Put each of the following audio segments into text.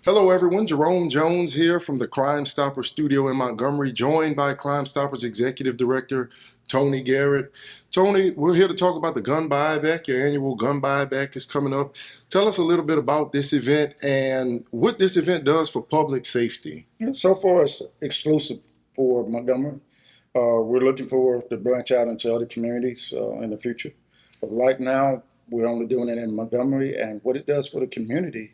Hello everyone, Jerome Jones here from the Crime Stopper studio in Montgomery, joined by Crime Stopper's Executive Director, Tony Garrett. Tony, we're here to talk about the gun buyback. Your annual gun buyback is coming up. Tell us a little bit about this event and what this event does for public safety. Yeah, so far, it's exclusive for Montgomery. We're looking for to branch out into other communities in the future. But right now, we're only doing it in Montgomery. And what it does for the community,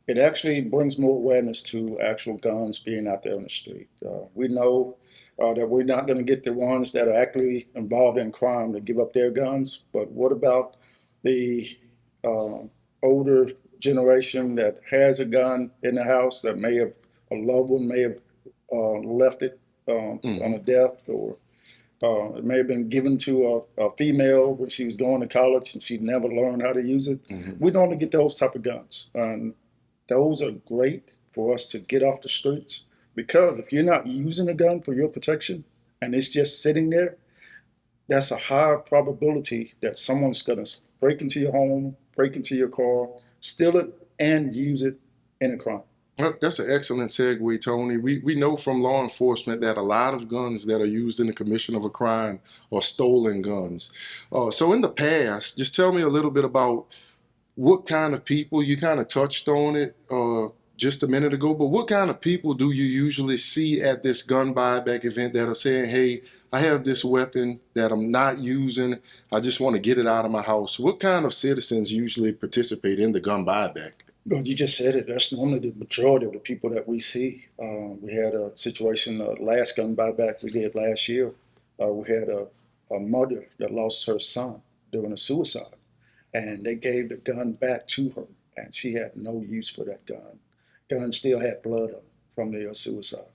it actually brings more awareness to actual guns being out there on the street. We know that we're not going to get the ones that are actually involved in crime to give up their guns. But what about the uh, older generation that has a gun in the house that may have a loved one may have left it on a death, or it may have been given to a female when she was going to college and she never learned how to use it. We don't get those type of guns. Those are great for us to get off the streets, because if you're not using a gun for your protection and it's just sitting there, that's a high probability that someone's going to break into your home, break into your car, steal it, and use it in a crime. Well, that's an excellent segue, Tony. We know from law enforcement that a lot of guns that are used in the commission of a crime are stolen guns. So in the past, just tell me a little bit about what kind of people, you kind of touched on it just a minute ago, but what kind of people do you usually see at this gun buyback event that are saying, hey, I have this weapon that I'm not using, I just want to get it out of my house? What kind of citizens usually participate in the gun buyback? Well, you just said it. That's normally the majority of the people that we see. We had a situation, last gun buyback we did last year. We had a mother that lost her son during a suicide, and they gave the gun back to her, and she had no use for that gun. Gun still had blood on it from the suicide.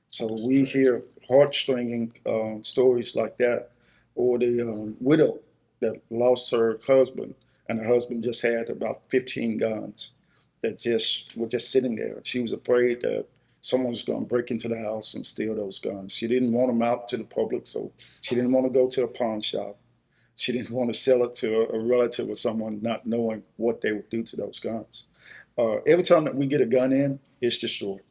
So we hear heartstringing stories like that, or the widow that lost her husband, and her husband just had about 15 guns that just were just sitting there. She was afraid that someone was going to break into the house and steal those guns. She didn't want them out to the public, so she didn't want to go to a pawn shop. She didn't want to sell it to a relative or someone, not knowing what they would do to those guns. Every time that we get a gun in, it's destroyed.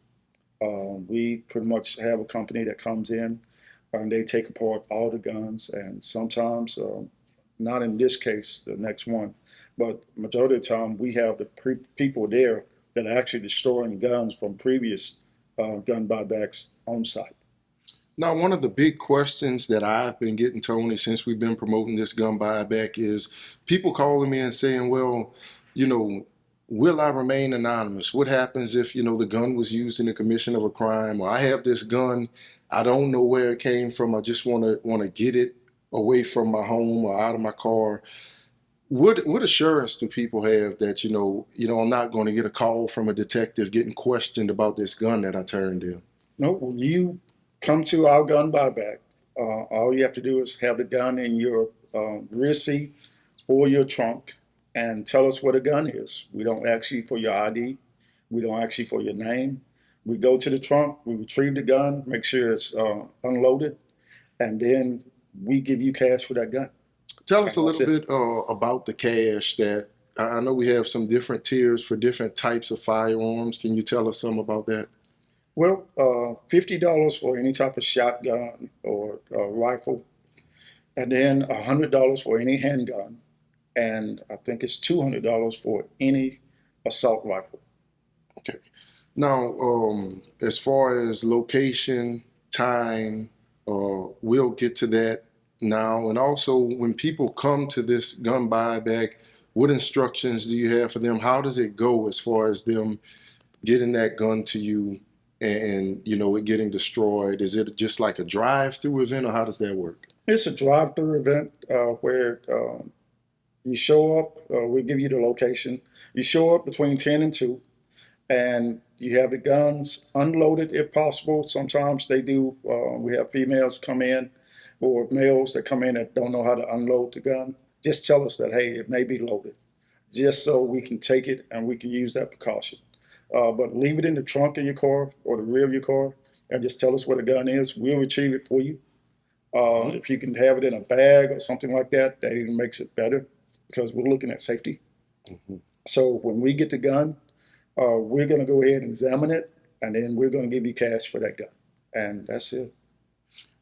We pretty much have a company that comes in and they take apart all the guns, and sometimes, not in this case, the next one, but majority of the time we have the people there that are actually destroying guns from previous gun buybacks on site. Now, one of the big questions that I've been getting, Tony, since we've been promoting this gun buyback is people calling me and saying, well, you know, will I remain anonymous? What happens if, the gun was used in the commission of a crime, or I have this gun, I don't know where it came from, I just want to get it away from my home or out of my car. What assurance do people have that, I'm not going to get a call from a detective getting questioned about this gun that I turned in? No, when you come to our gun buyback, all you have to do is have the gun in your rear seat or your trunk and tell us what a gun is. We don't ask you for your ID. We don't ask you for your name. We go to the trunk, we retrieve the gun, make sure it's unloaded, and then we give you cash for that gun. Tell us a little bit about the cash that I know we have some different tiers for different types of firearms. Can you tell us some about that? Well, $50 for any type of shotgun or rifle, and then $100 for any handgun, and I think it's $200 for any assault rifle. Okay. Now, as far as location, time, we'll get to that now. And also, when people come to this gun buyback, what instructions do you have for them? How does it go as far as them getting that gun to you and it getting destroyed? Is it just like a drive-through event, or how does that work? It's a drive-through event where you show up. We give you the location. You show up between 10 and 2, and you have the guns unloaded if possible. Sometimes they do. We have females come in or males that come in that don't know how to unload the gun. Just tell us that, hey, it may be loaded, just so we can take it and we can use that precaution. But leave it in the trunk of your car or the rear of your car and just tell us what a gun is. We'll retrieve it for you. If you can have it in a bag or something like that, that even makes it better, because we're looking at safety. So when we get the gun, we're going to go ahead and examine it, and then we're going to give you cash for that gun. And that's it.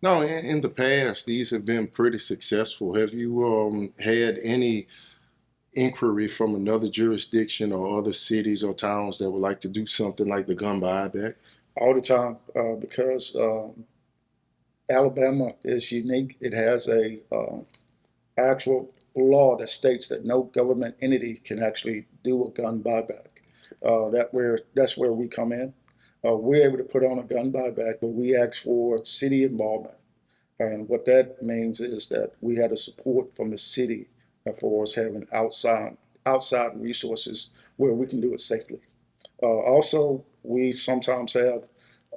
Now, in the past, these have been pretty successful. Have you had any inquiry from another jurisdiction or other cities or towns that would like to do something like the gun buyback? All the time, because Alabama is unique. It has a actual law that states that no government entity can actually do a gun buyback. That's where we come in. We're able to put on a gun buyback, but we ask for city involvement. And what that means is that we had a support from the city for us having outside resources where we can do it safely. Also, we sometimes have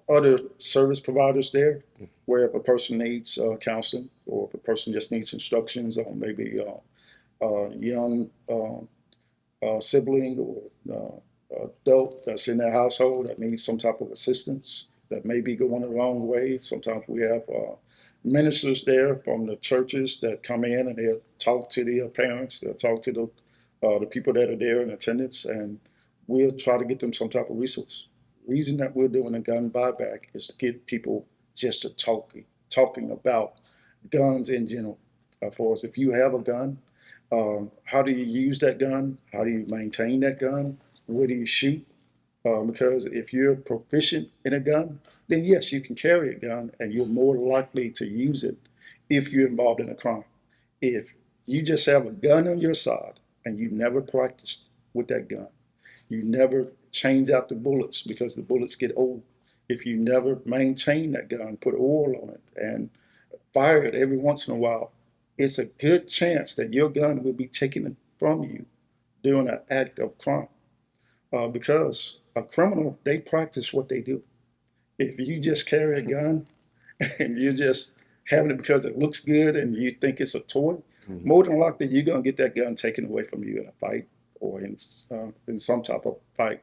other service providers there where if a person needs counseling or if a person just needs instructions on maybe a young sibling or adult that's in their household that needs some type of assistance that may be going the wrong way. Sometimes we have ministers there from the churches that come in and they'll talk to the parents, they'll talk to the people that are there in attendance, and we'll try to get them some type of resource. Reason that we're doing a gun buyback is to get people just to talking about guns in general. For us, if you have a gun, how do you use that gun? How do you maintain that gun? Where do you shoot? Because if you're proficient in a gun, then yes, you can carry a gun and you're more likely to use it if you're involved in a crime. If you just have a gun on your side and you never practiced with that gun, you never change out the bullets because the bullets get old. If you never maintain that gun, put oil on it, and fire it every once in a while, it's a good chance that your gun will be taken from you during an act of crime. Because a criminal, they practice what they do. If you just carry a gun and you're just having it because it looks good and you think it's a toy, more than likely you're going to get that gun taken away from you in a fight or in some type of fight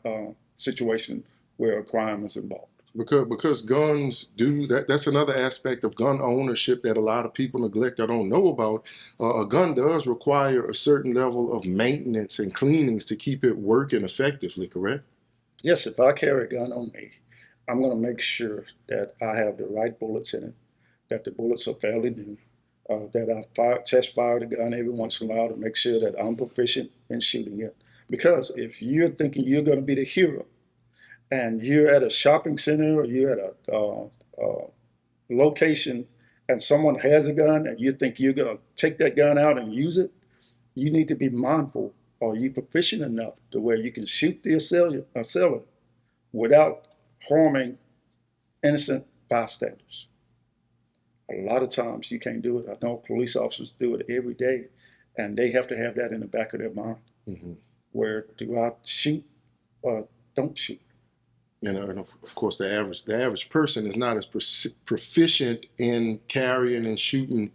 situation where a crime is involved. Because guns do that's another aspect of gun ownership that a lot of people neglect or don't know about. A gun does require a certain level of maintenance and cleanings to keep it working effectively, correct? Yes, if I carry a gun on me, I'm going to make sure that I have the right bullets in it, that the bullets are fairly new, that I test fire the gun every once in a while to make sure that I'm proficient in shooting it. Because if you're thinking you're going to be the hero and you're at a shopping center or you're at a location and someone has a gun and you think you're going to take that gun out and use it, you need to be mindful. Are you proficient enough to where you can shoot the assailant without harming innocent bystanders? A lot of times you can't do it. I know police officers do it every day, and they have to have that in the back of their mind. Where do I shoot or don't shoot? And of course, the average person is not as proficient in carrying and shooting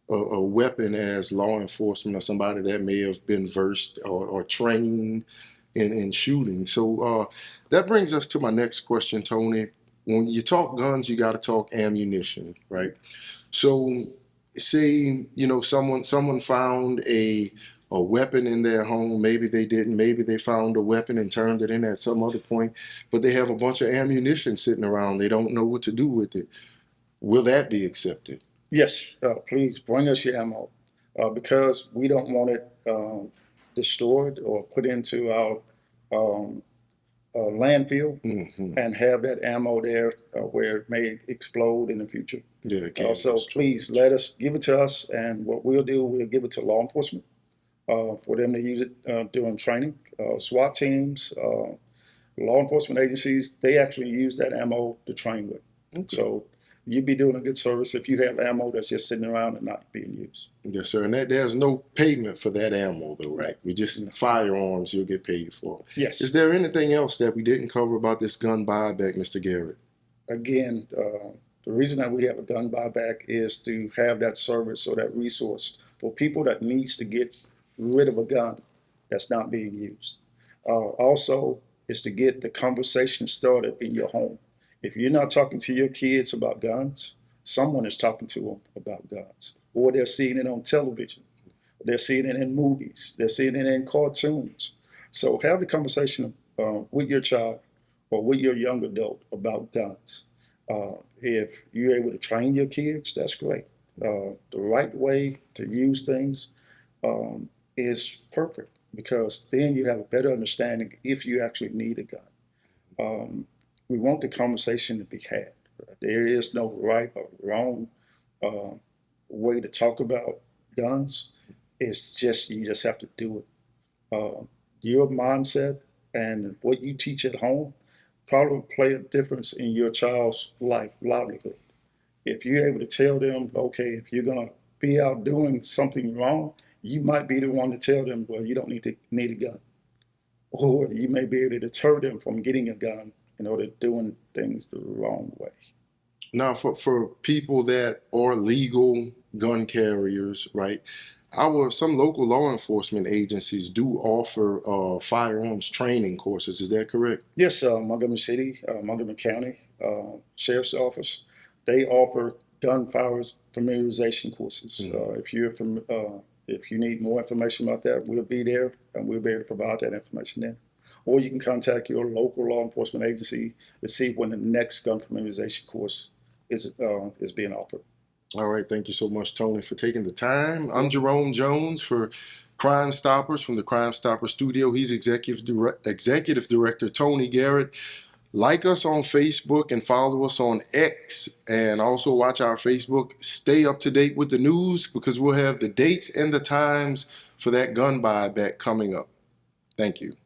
a weapon as law enforcement or somebody that may have been versed or trained in shooting. So that brings us to my next question, Tony. When you talk guns, you got to talk ammunition, right? So say, someone found a weapon in their home. Maybe they didn't. Maybe they found a weapon and turned it in at some other point, but they have a bunch of ammunition sitting around. They don't know what to do with it. Will that be accepted? Yes, please bring us your ammo because we don't want it destroyed or put into our landfill and have that ammo there where it may explode in the future. Yeah, so please give it to us, and what we'll do, we'll give it to law enforcement for them to use it during training. SWAT teams, law enforcement agencies, they actually use that ammo to train with. Okay. So you'd be doing a good service if you have ammo that's just sitting around and not being used. Yes, sir. And there's no payment for that ammo, though, right? We just firearms you'll get paid for. Yes. Is there anything else that we didn't cover about this gun buyback, Mr. Garrett? Again, the reason that we have a gun buyback is to have that service or that resource for people that needs to get rid of a gun that's not being used. Also, is to get the conversation started in your home. If you're not talking to your kids about guns, someone is talking to them about guns. Or they're seeing it on television. They're seeing it in movies. They're seeing it in cartoons. So have the conversation with your child or with your young adult about guns. If you're able to train your kids, that's great. The right way to use things is perfect because then you have a better understanding if you actually need a gun. We want the conversation to be had. There is no right or wrong uh, way to talk about guns. It's just you just have to do it. Your mindset and what you teach at home probably play a difference in your child's life livelihood. If you're able to tell them, okay, if you're gonna be out doing something wrong, you might be the one to tell them, well, you don't need a gun, or you may be able to deter them from getting a gun in order doing things the wrong way. Now, for people that are legal gun carriers, right? Some local law enforcement agencies do offer firearms training courses. Is that correct? Yes, Montgomery City, Montgomery County Sheriff's Office, they offer gun firearms familiarization courses. If you need more information about that, we'll be there and we'll be able to provide that information then. Or you can contact your local law enforcement agency to see when the next gun familiarization course is being offered. All right. Thank you so much, Tony, for taking the time. I'm Jerome Jones for Crime Stoppers from the Crime Stopper Studio. He's Executive Director Tony Garrett. Like us on Facebook and follow us on X, and also watch our Facebook. Stay up to date with the news because we'll have the dates and the times for that gun buyback coming up. Thank you.